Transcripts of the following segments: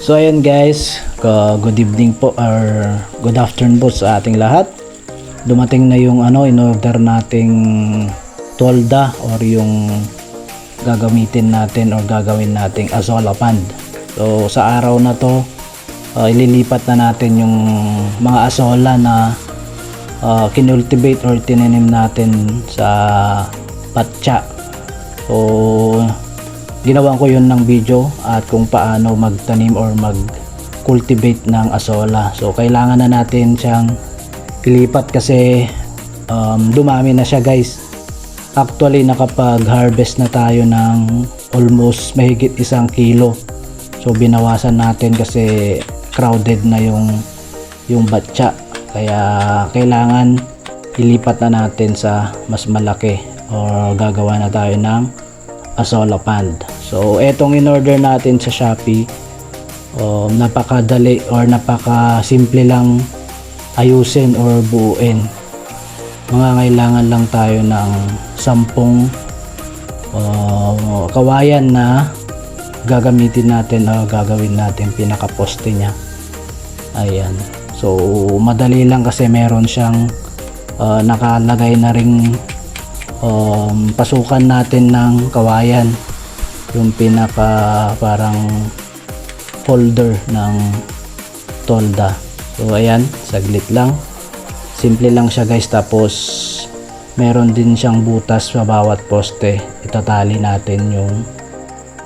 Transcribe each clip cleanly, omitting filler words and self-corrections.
So ayan guys, good evening po or good afternoon po sa ating lahat. Dumating na yung in-order nating tolda or yung gagamitin natin or gagawin nating azolla pond. So sa araw na to, ililipat na natin yung mga azolla na kinultivate or tinanim natin sa patsa. So ginawan ko yun ng video at kung paano magtanim or mag-cultivate ng azolla. So kailangan na natin siyang ilipat kasi dumami na siya guys. Actually nakapag-harvest na tayo ng almost mahigit 1 kilo. So binawasan natin kasi crowded na yung batya. Kaya kailangan ilipat na natin sa mas malaki or gagawa na tayo ng azolla pond. So etong in-order natin sa Shopee, napakadali or napaka-simple lang ayusin or buuin. Mangangailangan lang tayo ng 10 kawayan na gagamitin natin o gagawin natin pinaka-poste niya. Ayan. So madali lang kasi meron siyang nakalagay na ring pasukan natin ng kawayan, yung pinaka parang holder ng tolda. So ayan, saglit lang, simple lang siya guys. Tapos meron din siyang butas sa bawat poste. Itatali natin yung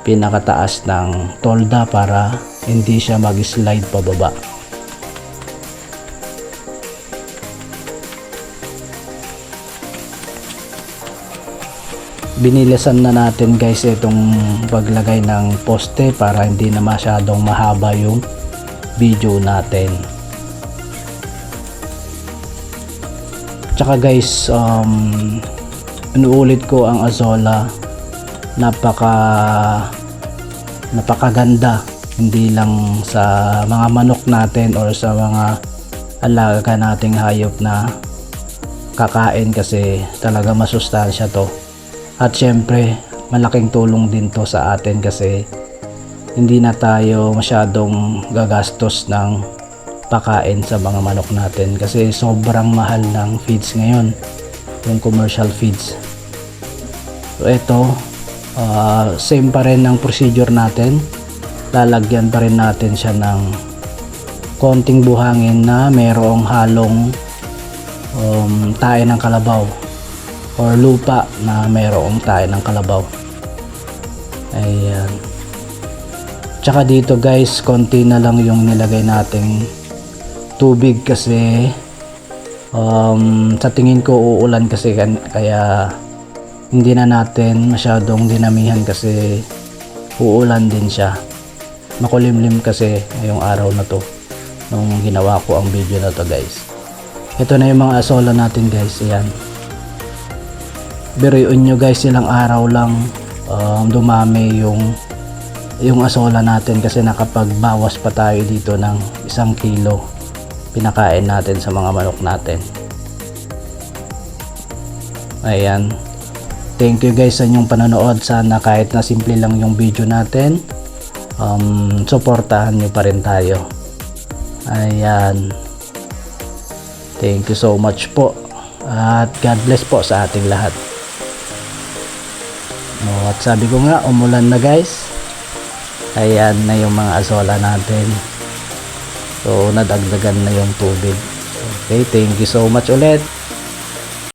pinakataas ng tolda para hindi siya mag-slide pababa. Binilisan na natin guys itong paglagay ng poste para hindi na masyadong mahaba yung video natin. Tsaka guys, inuulit ko, ang azolla napakaganda, hindi lang sa mga manok natin or sa mga alaga nating hayop na kakain, kasi talaga masustansya to. At syempre malaking tulong din to sa atin kasi hindi na tayo masyadong gagastos ng pakain sa mga manok natin, kasi sobrang mahal ng feeds ngayon, yung commercial feeds. So ito, same pa rin ang procedure natin. Lalagyan pa rin natin siya ng konting buhangin na merong halong tae ng kalabaw or lupa na mayroong tayo ng kalabaw. Ayan. Tsaka dito guys, konti na lang yung nilagay nating tubig kasi sa tingin ko uulan kasi, kaya hindi na natin masyadong dinamihan kasi uulan din siya. Makulimlim kasi ngayong araw na to nung ginawa ko ang video na to guys. Ito na yung mga azolla natin guys. Ayan. Biruin nyo guys, ilang araw lang dumami yung azolla natin kasi nakapagbawas pa tayo dito ng 1 kilo pinakain natin sa mga manok natin. Ayan. Thank you guys sa inyong panonood. Sana kahit na simple lang yung video natin, suportahan nyo pa rin tayo. Ayan. Thank you so much po at God bless po sa ating lahat. At sabi ko nga, umulan na guys. Ayan na yung mga azolla natin. So nadagdagan na yung tubig. Okay, thank you so much ulit.